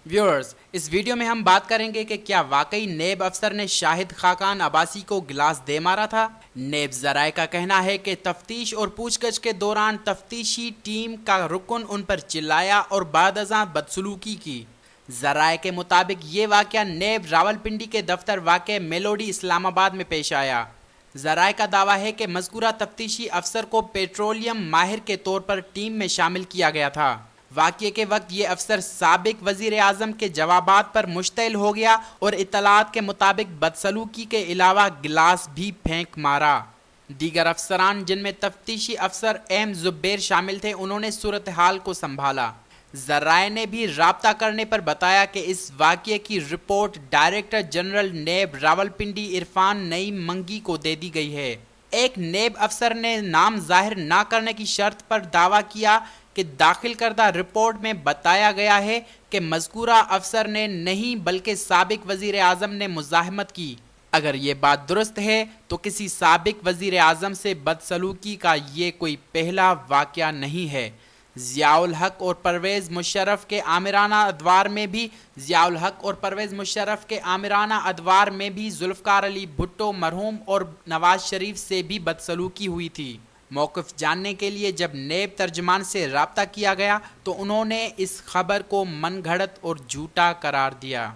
Viewers, इस video में हम बात करेंगे कि क्या वाकई नेब अफसर ने शाहिद खाकान अब्बासी को गिलास दे मारा था। नेब जराये का कहना है कि तफ्तीश और पूछगछ के दौरान तफ्तीशी टीम का रुकन उन पर चिल्लाया और बादअज़ां बदसलूकी की। जराये के मुताबिक ये वाक़या नेब रावलपिंडी के दफ्तर वाक़ मेलोडी इस्लामाबाद में पेश आया। जराये का दावा है कि मज़कूरा तफ्तीशी अफसर को पेट्रोलियम माहिर के तौर पर टीम में शामिल किया गया था। वाक़ये के वक्त ये अफसर साबिक वज़ीर आज़म के जवाबात पर मुश्तइल हो गया और इत्तलात के मुताबिक बदसलूकी के अलावा गिलास भी फेंक मारा। दीगर अफसरान जिनमें तफ्तीशी अफसर एम जुब्बैर शामिल थे, उन्होंने सूरत हाल को संभाला। जराये ने भी राब्ता करने पर बताया कि इस वाक़ये की रिपोर्ट डायरेक्टर जनरल नेब रावलपिंडी इरफान नईम मंगी को दे दी गई है। एक नेब अफसर ने नाम जाहिर न करने की शर्त पर दावा किया कि दाखिल करदा रिपोर्ट में बताया गया है कि मज़कूरा अफसर ने नहीं बल्कि साबिक वज़ीर आज़म ने मुज़ाहमत की। अगर ये बात दुरुस्त है तो किसी साबिक वज़ीर आज़म से बदसलूकी का ये कोई पहला वाक़या नहीं है। ज़ियाउल हक और परवेज़ मुशर्रफ के आमिराना अदवार में भी जुल्फ़कार अली भुट्टो मरहूम और नवाज शरीफ से भी बदसलूकी हुई थी। मौक़िफ़ जानने के लिए जब नेब तर्जमान से राब्ता किया गया तो उन्होंने इस खबर को मनगढ़ंत और झूठा करार दिया।